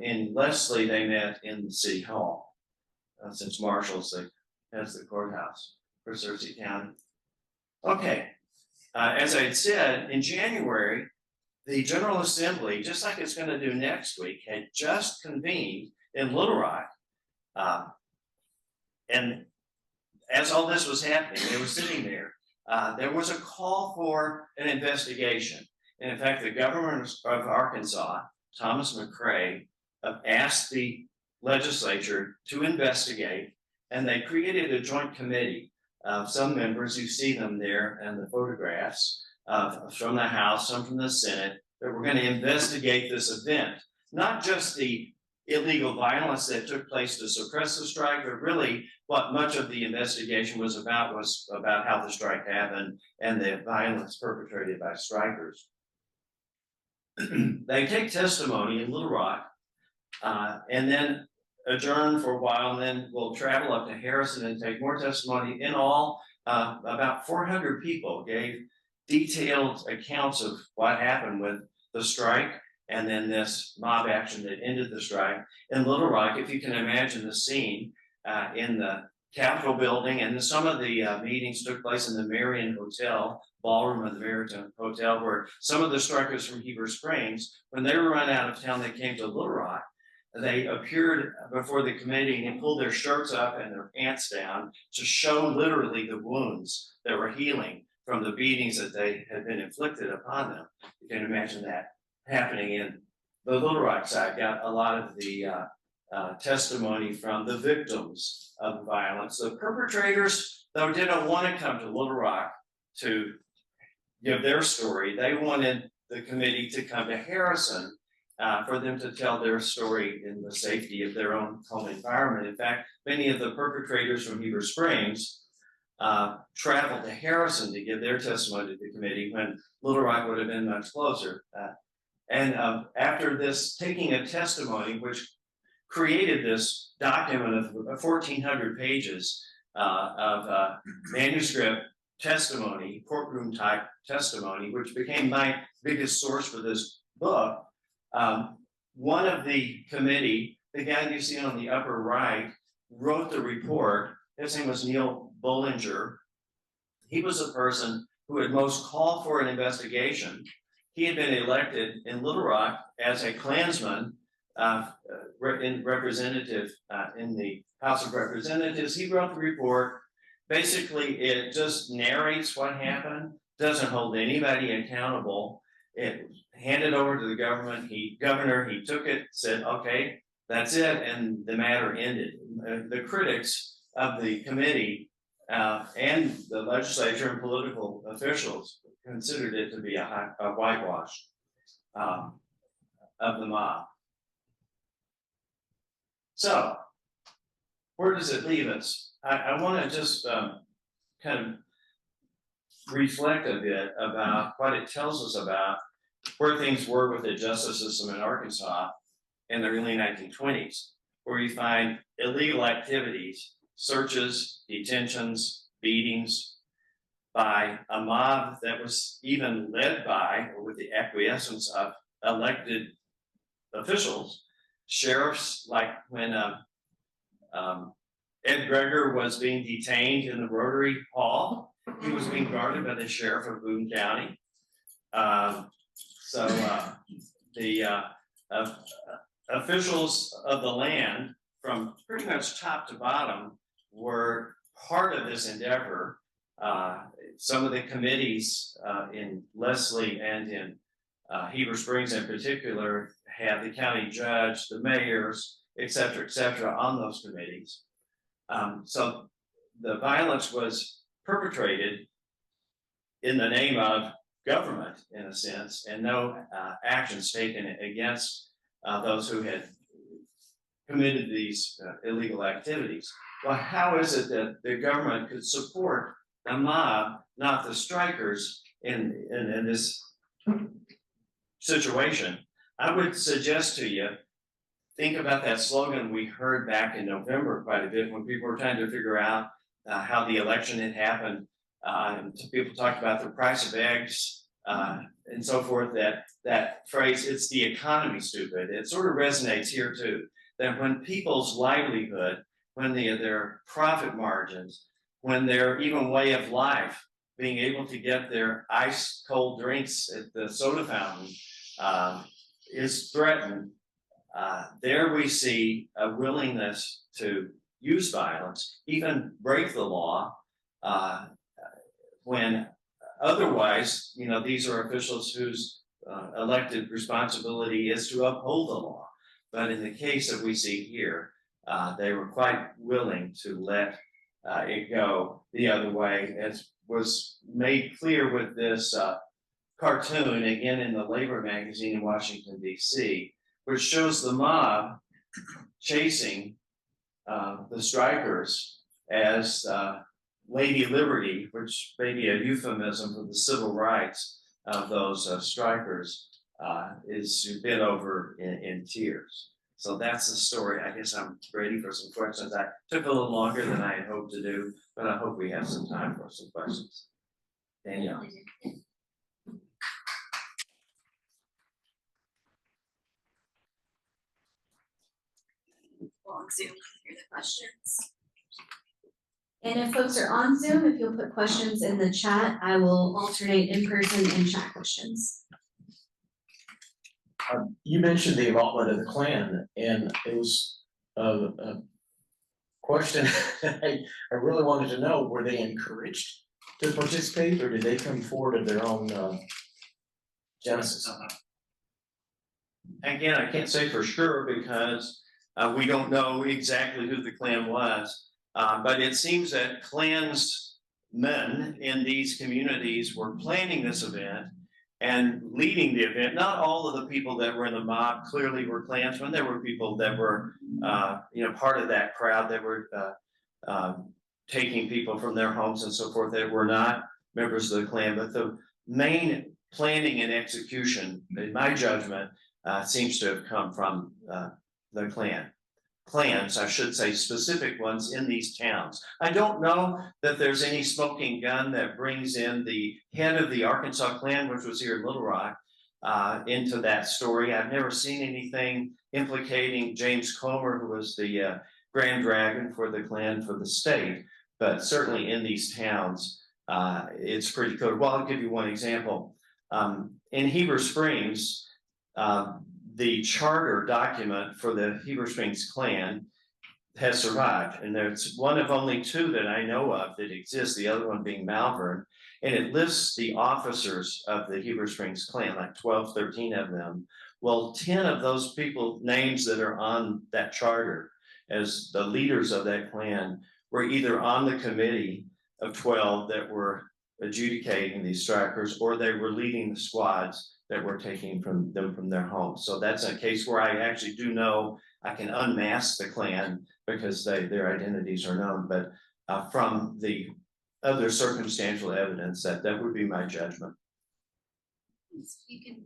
In Leslie, they met in the city hall, since Marshall's has the courthouse for Searcy County. Okay, as I had said, in January, the General Assembly, just like it's going to do next week, had just convened in Little Rock. And as all this was happening, they were sitting there. There was a call for an investigation. And in fact, the governor of Arkansas, Thomas McCrae, asked the legislature to investigate, and they created a joint committee of some members. You see them there in the photographs from the House, some from the Senate, that were going to investigate this event. Not just the illegal violence that took place to suppress the strike, but really what much of the investigation was about how the strike happened and the violence perpetrated by strikers. They take testimony in Little Rock, and then adjourn for a while, and then we'll travel up to Harrison and take more testimony. In all, about 400 people gave detailed accounts of what happened with the strike and then this mob action that ended the strike. In Little Rock, if you can imagine the scene in the Capitol building, and some of the meetings took place in the Marion Hotel, ballroom of the Marion Hotel, where some of the strikers from Heber Springs, when they were run out of town, they came to Little Rock. They appeared before the committee and pulled their shirts up and their pants down to show literally the wounds that were healing from the beatings that they had been inflicted upon them. You can imagine that happening in the Little Rock side. Got a lot of the testimony from the victims of violence. The perpetrators, though, didn't want to come to Little Rock to give their story. They wanted the committee to come to Harrison for them to tell their story in the safety of their own home environment. In fact, many of the perpetrators from Heber Springs traveled to Harrison to give their testimony to the committee when Little Rock would have been much closer. And after this taking a testimony, which created this document of 1,400 pages of manuscript testimony, courtroom type testimony, which became my biggest source for this book. One of the committee, the guy you see on the upper right, wrote the report. His name was Neil Bollinger. He was a person who had most called for an investigation. He had been elected in Little Rock as a Klansman representative in the House of Representatives. He wrote the report. Basically, it just narrates what happened, doesn't hold anybody accountable. It handed over to the governor. He took it, said, okay, that's it, and the matter ended. The critics of the committee and the legislature and political officials considered it to be a whitewash of the mob. So, where does it leave us? I want to just kind of reflect a bit about what it tells us about where things were with the justice system in Arkansas in the early 1920s, where you find illegal activities, searches, detentions, beatings by a mob that was even led by, or with the acquiescence of, elected officials, sheriffs, like when Ed Greger was being detained in the Rotary Hall. He was being guarded by the sheriff of Boone County. The officials of the land, from pretty much top to bottom, were part of this endeavor. Some of the committees in Leslie and in Heber Springs in particular had the county judge, the mayors, et cetera, on those committees. So the violence was perpetrated in the name of government, in a sense, and no actions taken against those who had committed these illegal activities. Well, how is it that the government could support the mob, not the strikers, in this situation? I would suggest to you, think about that slogan we heard back in November quite a bit when people were trying to figure out how the election had happened. And people talked about the price of eggs and so forth. That phrase, "It's the economy, stupid," it sort of resonates here too. That when people's livelihood, when their profit margins, when their even way of life, being able to get their ice cold drinks at the soda fountain is threatened, there we see a willingness to use violence, even break the law, when otherwise, these are officials whose elected responsibility is to uphold the law. But in the case that we see here, they were quite willing to let it go the other way, as was made clear with this cartoon, again in the Labor magazine in Washington, D.C., which shows the mob chasing the strikers as Lady Liberty, which may be a euphemism for the civil rights of those strikers, is bent over in tears. So that's the story. I guess I'm ready for some questions. I took a little longer than I had hoped to do, but I hope we have some time for some questions. Danielle. On Zoom, hear the questions. And if folks are on Zoom, if you'll put questions in the chat, I will alternate in person and chat questions. You mentioned the involvement of the Klan, and it was a question I really wanted to know, were they encouraged to participate, or did they come forward of their own genesis? Again, I can't say for sure because we don't know exactly who the Klan was, but it seems that Klansmen in these communities were planning this event and leading the event. Not all of the people that were in the mob clearly were Klansmen. There were people that were, part of that crowd that were taking people from their homes and so forth that were not members of the Klan. But the main planning and execution, in my judgment, seems to have come from the clans, I should say, specific ones in these towns. I don't know that there's any smoking gun that brings in the head of the Arkansas Klan, which was here in Little Rock, into that story. I've never seen anything implicating James Comer, who was the Grand Dragon for the Klan for the state, but certainly in these towns, it's pretty clear. Well, I'll give you one example. In Heber Springs, the charter document for the Heber Springs Klan has survived, and there's one of only two that I know of that exists, the other one being Malvern, and it lists the officers of the Heber Springs Klan, like 12, 13 of them. Well, 10 of those people, names that are on that charter as the leaders of that Klan, were either on the committee of 12 that were adjudicating these strikers, or they were leading the squads that were taking them from their homes. So that's a case where I actually do know I can unmask the Klan because their identities are known, but from the other circumstantial evidence, that would be my judgment. You can put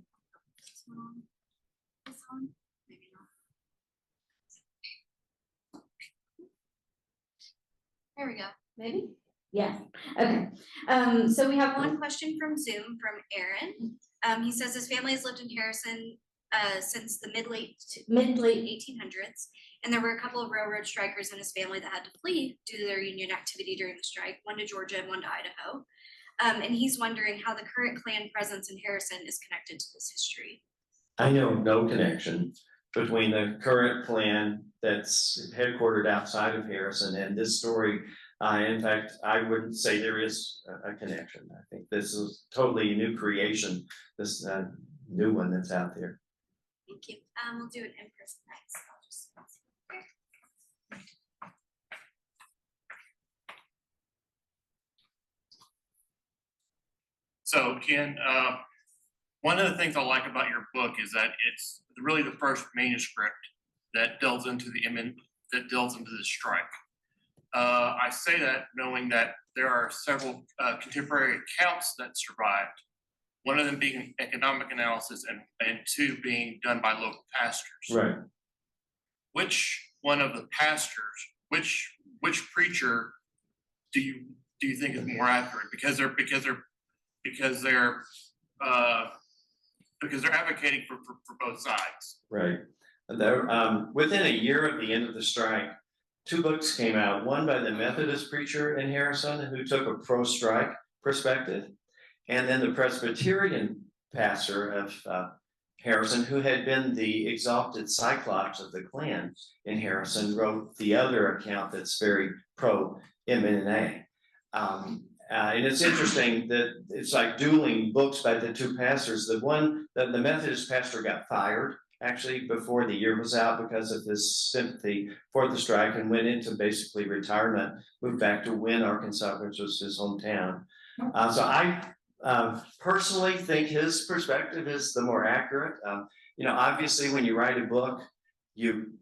this on, maybe not. There we go. Maybe? Yeah. Okay. So we have one question from Zoom from Aaron. He says his family has lived in Harrison since the mid-late 1800s, and there were a couple of railroad strikers in his family that had to flee due to their union activity during the strike, one to Georgia and one to Idaho. And he's wondering how the current Klan presence in Harrison is connected to this history. I know no connection between the current Klan that's headquartered outside of Harrison and this story. In fact, I wouldn't say there is a connection. I think this is totally a new creation, this new one that's out there. Thank you. We'll do it in person next. I'll just So Ken, one of the things I like about your book is that it's really the first manuscript that delves into the strike. I say that knowing that there are several contemporary accounts that survived, one of them being an economic analysis and two being done by local pastors. Right. Which one of the pastors, which preacher do you think is more accurate? Because they're advocating for both sides. Right. Within a year of the end of the strike, two books came out, one by the Methodist preacher in Harrison who took a pro-strike perspective, and then the Presbyterian pastor of Harrison, who had been the exalted cyclops of the Klan in Harrison, wrote the other account that's very pro-M&NA. And it's interesting that it's like dueling books by the two pastors. The Methodist pastor got fired actually before the year was out because of his sympathy for the strike and went into basically retirement, moved back to Wynne, Arkansas, which was his hometown. So I personally think his perspective is the more accurate. Obviously when you write a book, you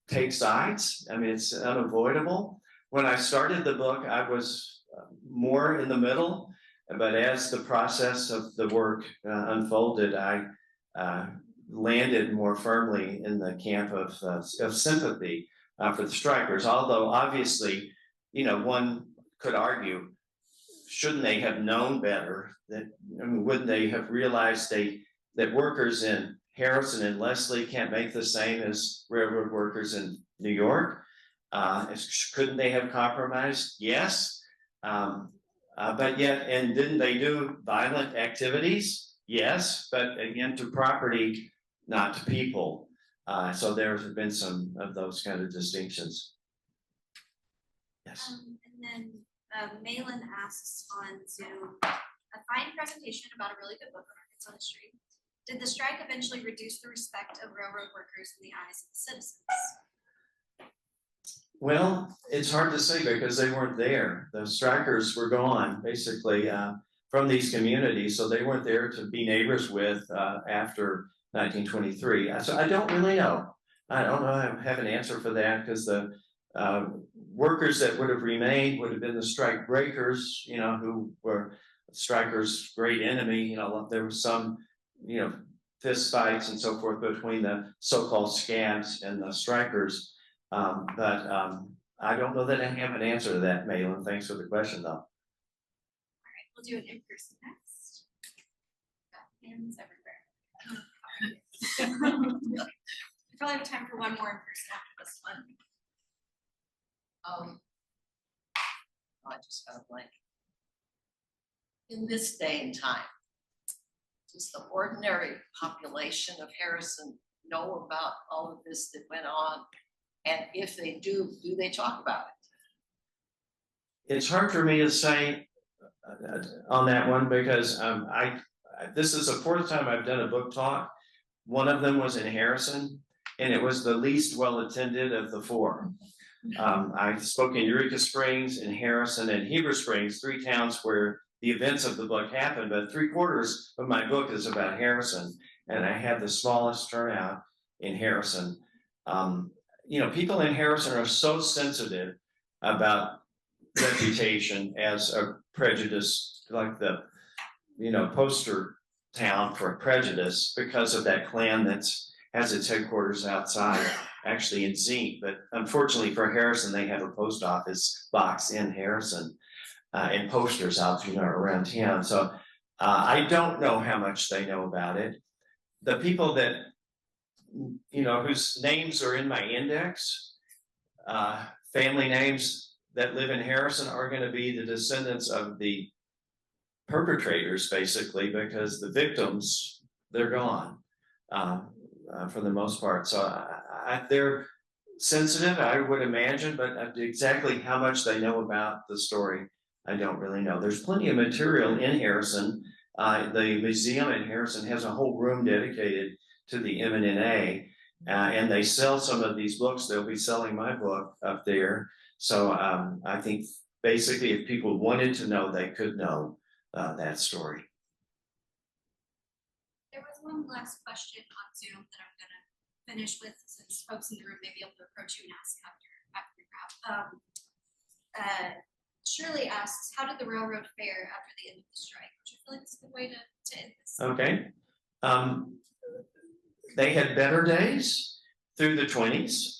take sides. I mean, it's unavoidable. When I started the book, I was more in the middle, but as the process of the work unfolded, I landed more firmly in the camp of sympathy for the strikers. Although obviously, one could argue, shouldn't they have known better? Wouldn't they have realized that workers in Harrison and Leslie can't make the same as railroad workers in New York? Couldn't they have compromised? Yes. But yet, and didn't they do violent activities? Yes, but again, to property, not to people. So there have been some of those kind of distinctions. Yes. And then Malin asks on Zoom, a fine presentation about a really good book on Arkansas history. Did the strike eventually reduce the respect of railroad workers in the eyes of the citizens? Well, it's hard to say because they weren't there. The strikers were gone, basically, from these communities, so they weren't there to be neighbors with after 1923. So I don't really know. I don't know. I don't have an answer for that because the workers that would have remained would have been the strike breakers, who were strikers' great enemy. There was some, fist fights and so forth between the so-called scabs and the strikers. But I don't know that I have an answer to that, Malin. Thanks for the question, though. All right, we'll do an in-person next. Got hands everywhere. We probably have time for one more in-person after this one. I just got a blank. In this day and time, does the ordinary population of Harrison know about all of this that went on? And if they do they talk about it? It's hard for me to say on that one because this is the fourth time I've done a book talk. One of them was in Harrison, and it was the least well attended of the four. I spoke in Eureka Springs, in Harrison, and Heber Springs, 3 towns where the events of the book happened, but 3/4 of my book is about Harrison, and I had the smallest turnout in Harrison. People in Harrison are so sensitive about reputation as a prejudice, like the, poster town for prejudice because of that clan has its headquarters outside, actually in Zinc. But unfortunately for Harrison, they have a post office box in Harrison and posters out, around town. So I don't know how much they know about it. The people that whose names are in my index, family names that live in Harrison are going to be the descendants of the perpetrators, basically, because the victims, they're gone for the most part. So they're sensitive, I would imagine, but exactly how much they know about the story, I don't really know. There's plenty of material in Harrison. The museum in Harrison has a whole room dedicated to the M&NA, and they sell some of these books. They'll be selling my book up there. So I think basically if people wanted to know, they could know that story. There was one last question on Zoom that I'm gonna finish with, since folks in the room may be able to approach you and ask after we wrap. Shirley asks, how did the railroad fare after the end of the strike? Which I feel like is a good way to end this. Okay. They had better days through the 20s.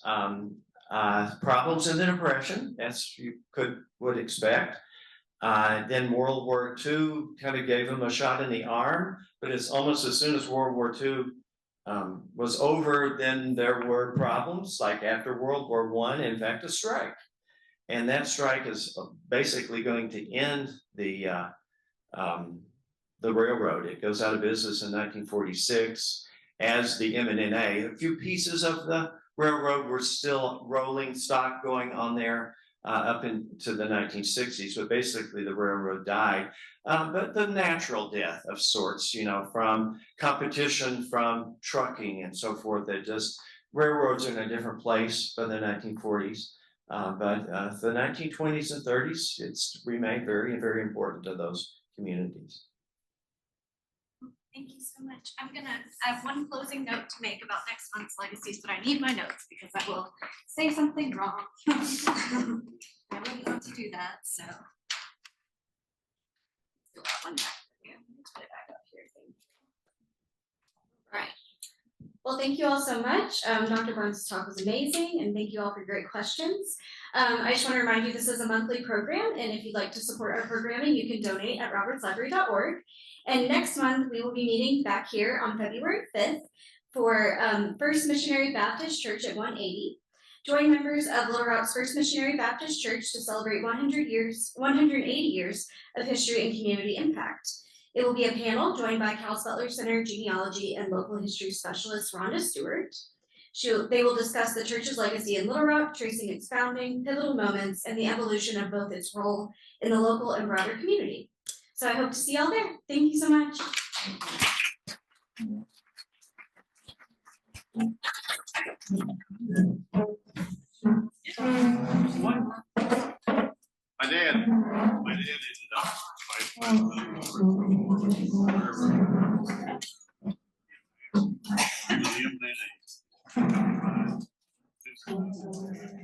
Problems in the Depression, as you would expect. Then World War II kind of gave them a shot in the arm, but it's almost as soon as World War II was over, then there were problems, like after World War I, in fact, a strike. And that strike is basically going to end the railroad. It goes out of business in 1946 as the M&NA. A few pieces of the railroad were still rolling stock going on there up into the 1960s, but basically the railroad died. But the natural death of sorts, from competition from trucking and so forth, that just railroads are in a different place by the 1940s. But the 1920s and 30s, it's remained very, very important to those communities. Thank you so much. I have one closing note to make about next month's Legacies, but I need my notes because I will say something wrong. I wouldn't want to do that, so. Let's do that one back. Yeah, let's put it back up here. All right. Well, thank you all so much. Dr. Barnes' talk was amazing, and thank you all for great questions. I just want to remind you this is a monthly program, and if you'd like to support our programming, you can donate at robertslibrary.org. And next month, we will be meeting back here on February 5th for First Missionary Baptist Church at 180. Join members of Little Rock's First Missionary Baptist Church to celebrate 180 years of history and community impact. It will be a panel joined by Cal Butler Center genealogy and local history specialist Rhonda Stewart. They will discuss the church's legacy in Little Rock, tracing its founding, pivotal moments, and the evolution of both its role in the local and broader community. So I hope to see y'all there. Thank you so much. My dad ended up fighting the M&NA.